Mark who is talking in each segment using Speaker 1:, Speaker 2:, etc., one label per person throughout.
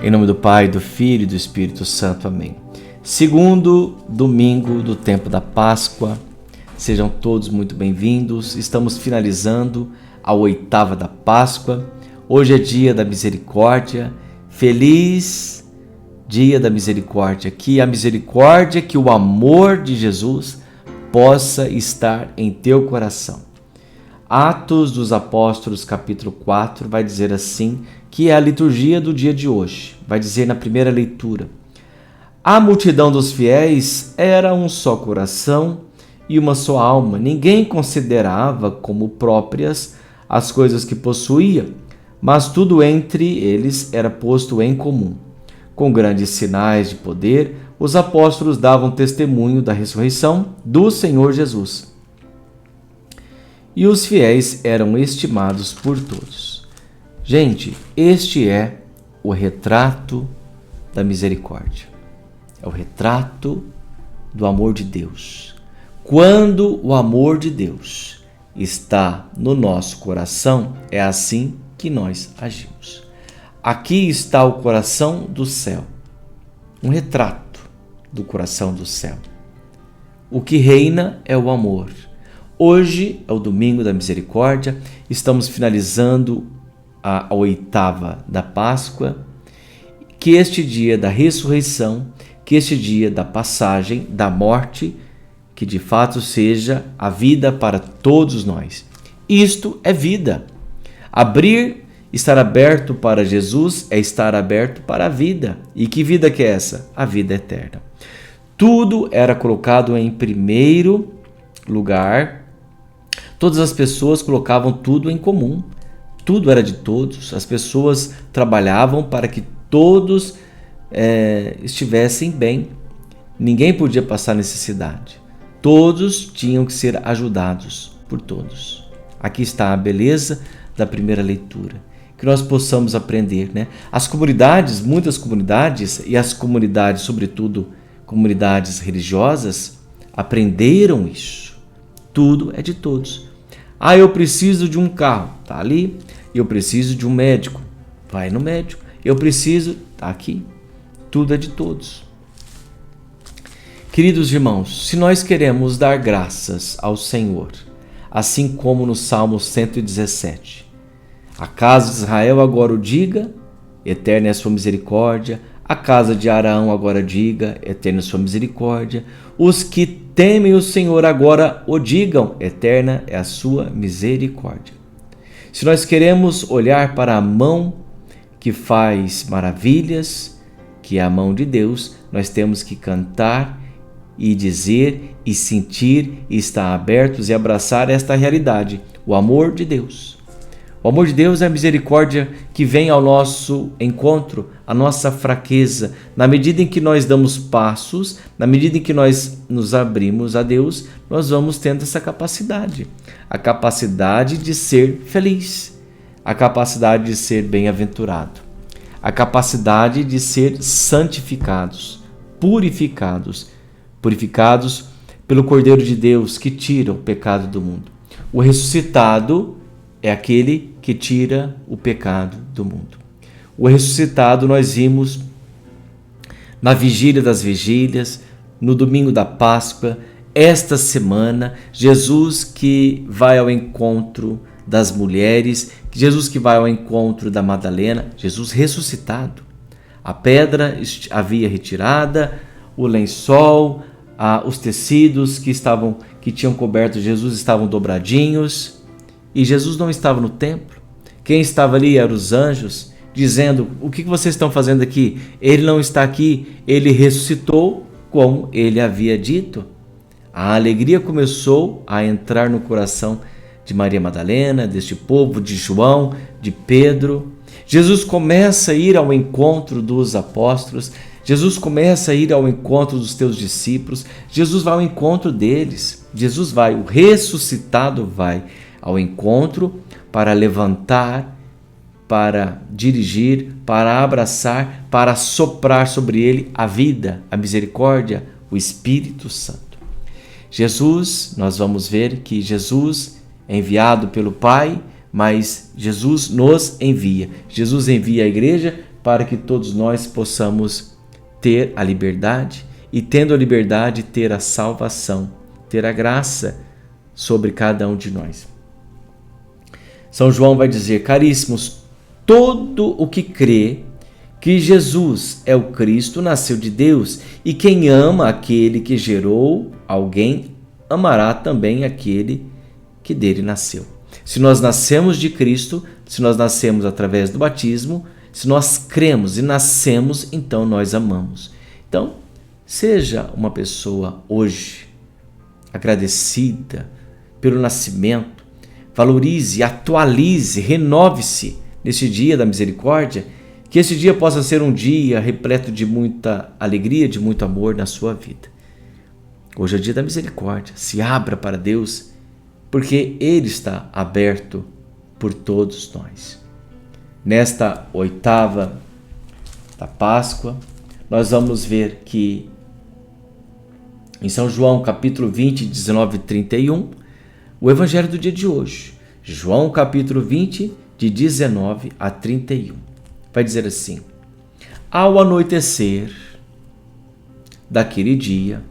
Speaker 1: Em nome do Pai, do Filho e do Espírito Santo. Amém. Segundo domingo do tempo da Páscoa. Sejam todos muito bem-vindos. Estamos finalizando a oitava da Páscoa. Hoje é dia da misericórdia. Feliz dia da misericórdia. Que a misericórdia, que o amor de Jesus possa estar em teu coração. Atos dos Apóstolos, capítulo 4, vai dizer assim, que é a liturgia do dia de hoje. Vai dizer na primeira leitura: a multidão dos fiéis era um só coração e uma só alma. Ninguém considerava como próprias as coisas que possuía, mas tudo entre eles era posto em comum. Com grandes sinais de poder, os apóstolos davam testemunho da ressurreição do Senhor Jesus. E os fiéis eram estimados por todos. Gente, este é o retrato da misericórdia. É o retrato do amor de Deus. Quando o amor de Deus está no nosso coração, é assim que nós agimos. Aqui está o coração do céu. Um retrato do coração do céu. O que reina é o amor. Hoje é o domingo da misericórdia, estamos finalizando a oitava da Páscoa, que este dia da ressurreição, que este dia da passagem, da morte, que de fato seja a vida para todos nós. Isto é vida. Estar aberto para Jesus é estar aberto para a vida. E que vida que é essa? A vida eterna. Tudo era colocado em primeiro lugar. Todas as pessoas colocavam tudo em comum. Tudo era de todos. As pessoas trabalhavam para que todos estivessem bem. Ninguém podia passar necessidade. Todos tinham que ser ajudados por todos. Aqui está a beleza da primeira leitura. Que nós possamos aprender, né? As comunidades, muitas comunidades, e as comunidades, sobretudo comunidades religiosas, aprenderam isso. Tudo é de todos. Ah, eu preciso de um carro, tá ali. Eu preciso de um médico, vai no médico. Eu preciso, tá aqui. Tudo é de todos. Queridos irmãos, se nós queremos dar graças ao Senhor, assim como no Salmo 117, a casa de Israel agora o diga, eterna é a sua misericórdia. A casa de Araão agora diga, eterna é a sua misericórdia. Os que temem o Senhor agora o digam, eterna é a sua misericórdia. Se nós queremos olhar para a mão que faz maravilhas, que é a mão de Deus, nós temos que cantar e dizer e sentir e estar abertos e abraçar esta realidade, o amor de Deus. O amor de Deus é a misericórdia que vem ao nosso encontro, a nossa fraqueza. Na medida em que nós damos passos, na medida em que nós nos abrimos a Deus, nós vamos tendo essa capacidade. A capacidade de ser feliz, a capacidade de ser bem-aventurado, a capacidade de ser santificados, purificados pelo Cordeiro de Deus que tira o pecado do mundo. O ressuscitado é aquele que tira o pecado do mundo. O ressuscitado nós vimos na vigília das vigílias, no domingo da Páscoa, esta semana, Jesus que vai ao encontro das mulheres, Jesus que vai ao encontro da Madalena, Jesus ressuscitado. A pedra havia retirada, o lençol, os tecidos que tinham coberto Jesus estavam dobradinhos. E Jesus não estava no templo. Quem estava ali eram os anjos, dizendo: o que vocês estão fazendo aqui? Ele não está aqui, ele ressuscitou como ele havia dito. A alegria começou a entrar no coração de Maria Madalena, deste povo, de João, de Pedro. Jesus começa a ir ao encontro dos apóstolos, Jesus começa a ir ao encontro dos teus discípulos, Jesus vai ao encontro deles, o ressuscitado vai ao encontro para levantar, para dirigir, para abraçar, para soprar sobre ele a vida, a misericórdia, o Espírito Santo. Jesus, nós vamos ver que Jesus é enviado pelo Pai, mas Jesus nos envia. Jesus envia a igreja para que todos nós possamos ter a liberdade e, tendo a liberdade, ter a salvação, ter a graça sobre cada um de nós. São João vai dizer: caríssimos, todo o que crê que Jesus é o Cristo nasceu de Deus, e quem ama aquele que gerou alguém, amará também aquele que dele nasceu. Se nós nascemos de Cristo, se nós nascemos através do batismo, se nós cremos e nascemos, então nós amamos. Então, seja uma pessoa hoje agradecida pelo nascimento, valorize, atualize, renove-se nesse dia da misericórdia, que esse dia possa ser um dia repleto de muita alegria, de muito amor na sua vida. Hoje é o dia da misericórdia, se abra para Deus, porque Ele está aberto por todos nós. Nesta oitava da Páscoa, nós vamos ver que em São João, capítulo 20, 19 e 31, o evangelho do dia de hoje, João, capítulo 20, de 19 a 31, vai dizer assim: ao anoitecer daquele dia,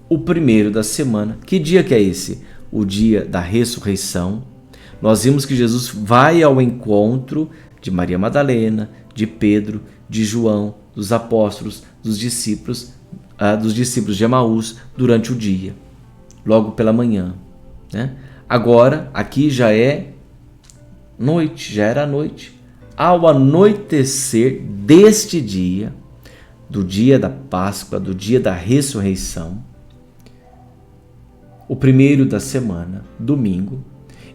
Speaker 1: o primeiro da semana, que dia que é esse? O dia da ressurreição. Nós vimos que Jesus vai ao encontro de Maria Madalena, de Pedro, de João, dos apóstolos, dos discípulos de Emaús durante o dia, logo pela manhã, né? Agora, aqui já é noite, já era noite. Ao anoitecer deste dia, do dia da Páscoa, do dia da ressurreição, o primeiro da semana, domingo,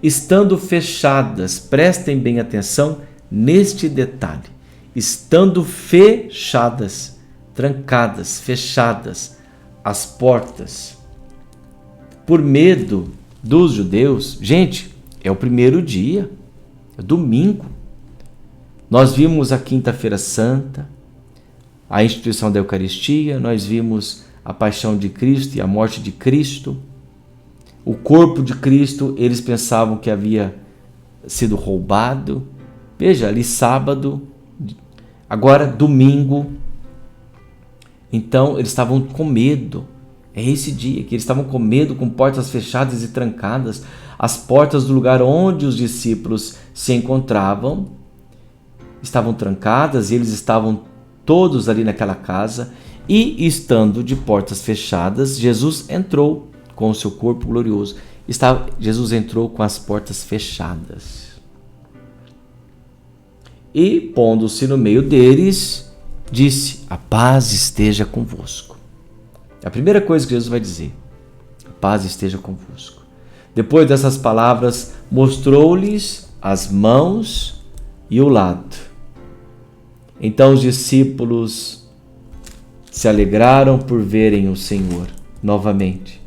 Speaker 1: estando fechadas, prestem bem atenção neste detalhe, estando fechadas, trancadas, fechadas as portas, por medo dos judeus. Gente, é o primeiro dia, é domingo. Nós vimos a Quinta-feira Santa, a instituição da Eucaristia, nós vimos a paixão de Cristo e a morte de Cristo. O corpo de Cristo, eles pensavam que havia sido roubado. Veja, ali sábado, agora domingo. Então, eles estavam com medo. É esse dia que eles estavam com medo, com portas fechadas e trancadas. As portas do lugar onde os discípulos se encontravam estavam trancadas e eles estavam todos ali naquela casa. E, estando de portas fechadas, Jesus entrou com o seu corpo glorioso. Jesus entrou com as portas fechadas. E, pondo-se no meio deles, disse: a paz esteja convosco. É a primeira coisa que Jesus vai dizer: a paz esteja convosco. Depois dessas palavras, mostrou-lhes as mãos e o lado. Então os discípulos se alegraram por verem o Senhor novamente.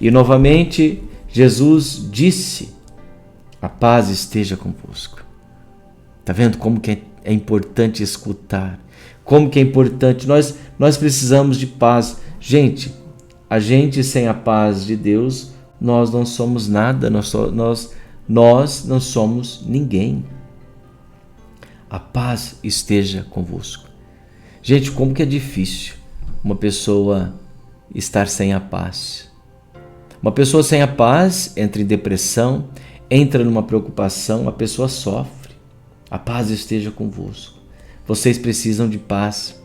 Speaker 1: E novamente Jesus disse: a paz esteja convosco. Está vendo como que é importante escutar? Como que é importante? Nós precisamos de paz. Gente, a gente sem a paz de Deus, nós não somos nada, nós não somos ninguém. A paz esteja convosco. Gente, como que é difícil uma pessoa estar sem a paz. Uma pessoa sem a paz entra em depressão, entra numa preocupação, a pessoa sofre. A paz esteja convosco. Vocês precisam de paz.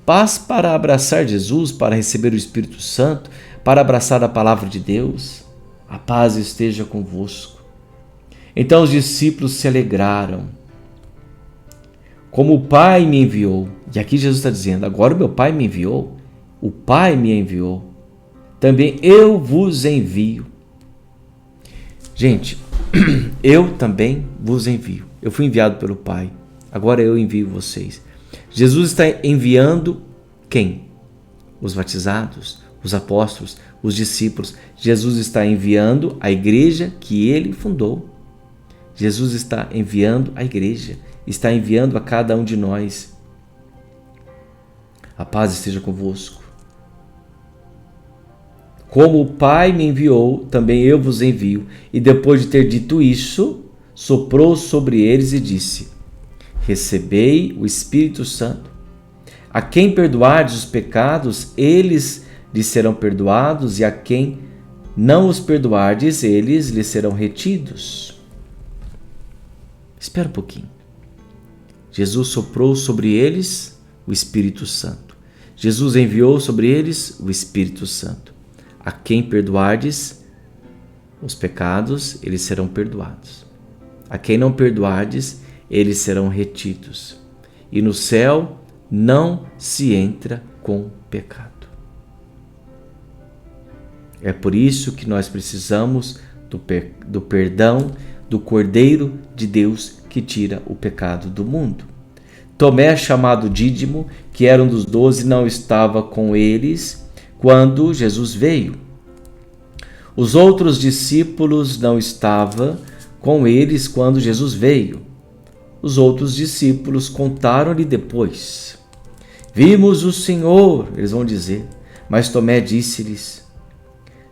Speaker 1: Paz para abraçar Jesus, para receber o Espírito Santo, para abraçar a palavra de Deus. A paz esteja convosco. Então os discípulos se alegraram. Como o Pai me enviou. E aqui Jesus está dizendo: agora o meu Pai me enviou. O Pai me enviou. Também eu vos envio. Gente, eu também vos envio. Eu fui enviado pelo Pai. Agora eu envio vocês. Jesus está enviando quem? Os batizados, os apóstolos, os discípulos. Jesus está enviando a igreja que ele fundou. Jesus está enviando a igreja. Está enviando a cada um de nós. A paz esteja convosco. Como o Pai me enviou, também eu vos envio. E depois de ter dito isso, soprou sobre eles e disse: recebei o Espírito Santo. A quem perdoardes os pecados, eles lhes serão perdoados, e a quem não os perdoardes, eles lhes serão retidos. Espera um pouquinho. Jesus soprou sobre eles o Espírito Santo. Jesus enviou sobre eles o Espírito Santo. A quem perdoardes os pecados, eles serão perdoados. A quem não perdoardes, eles serão retidos. E no céu não se entra com pecado. É por isso que nós precisamos do perdão do Cordeiro de Deus que tira o pecado do mundo. Tomé, chamado Dídimo, que era um dos 12, não estava com eles quando Jesus veio. Os outros discípulos não estavam com eles quando Jesus veio. Os outros discípulos contaram-lhe depois. Vimos o Senhor, eles vão dizer. Mas Tomé disse-lhes: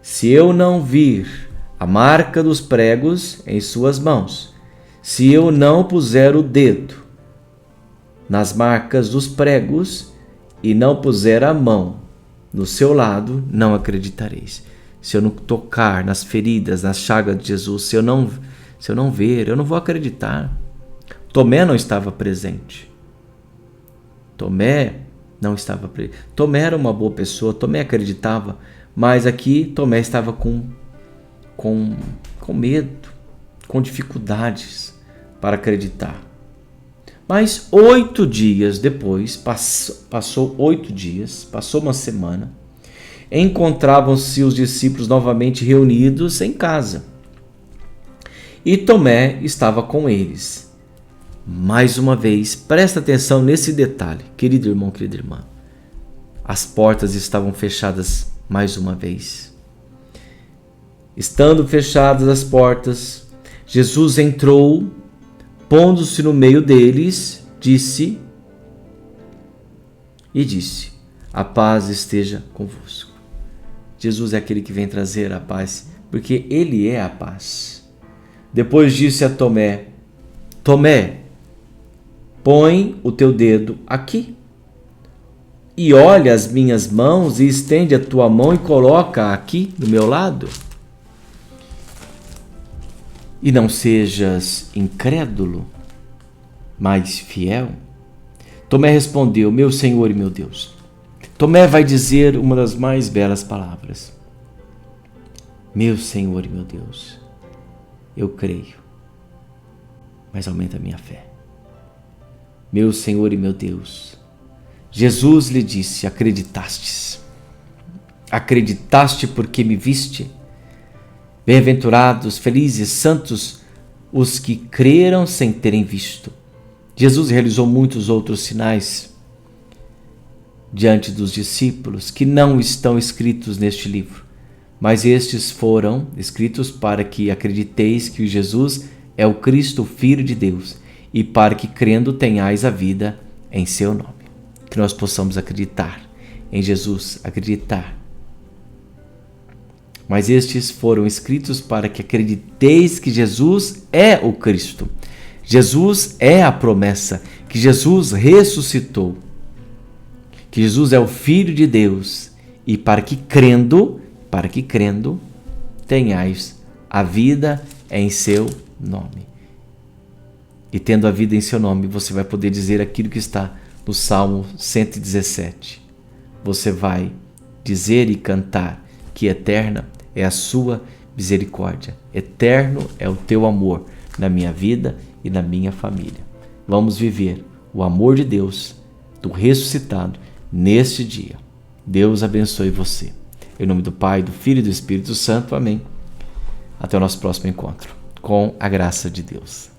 Speaker 1: se eu não vir a marca dos pregos em suas mãos, se eu não puser o dedo nas marcas dos pregos e não puser a mão no seu lado, não acreditareis. Se eu não tocar nas feridas, nas chagas de Jesus, se eu não ver, eu não vou acreditar. Tomé não estava presente. Tomé não estava presente. Tomé era uma boa pessoa, Tomé acreditava, mas aqui Tomé estava com medo, com dificuldades para acreditar. Mas 8 dias depois, passou 8 dias, passou uma semana, encontravam-se os discípulos novamente reunidos em casa. E Tomé estava com eles. Mais uma vez, presta atenção nesse detalhe, querido irmão, querida irmã. As portas estavam fechadas mais uma vez. Estando fechadas as portas, Jesus entrou, pondo-se no meio deles, disse: a paz esteja convosco. Jesus é aquele que vem trazer a paz, porque Ele é a paz. Depois disse a Tomé: Tomé, põe o teu dedo aqui e olha as minhas mãos e estende a tua mão e coloca aqui do meu lado. E não sejas incrédulo, mas fiel. Tomé respondeu: meu Senhor e meu Deus. Tomé vai dizer uma das mais belas palavras: meu Senhor e meu Deus. Eu creio, mas aumenta a minha fé. Meu Senhor e meu Deus. Jesus lhe disse: acreditastes. Acreditaste porque me viste? Bem-aventurados, felizes, santos os que creram sem terem visto. Jesus realizou muitos outros sinais diante dos discípulos que não estão escritos neste livro, mas estes foram escritos para que acrediteis que Jesus é o Cristo, o Filho de Deus, e para que crendo tenhais a vida em seu nome. Que nós possamos acreditar em Jesus, acreditar. Mas estes foram escritos para que acrediteis que Jesus é o Cristo. Jesus é a promessa, que Jesus ressuscitou, que Jesus é o Filho de Deus, e para que crendo, tenhais a vida em seu nome. E tendo a vida em seu nome, você vai poder dizer aquilo que está no Salmo 117. Você vai dizer e cantar que eterna é a sua misericórdia, eterno é o teu amor na minha vida e na minha família. Vamos viver o amor de Deus, do ressuscitado, neste dia. Deus abençoe você. Em nome do Pai, do Filho e do Espírito Santo. Amém. Até o nosso próximo encontro. Com a graça de Deus.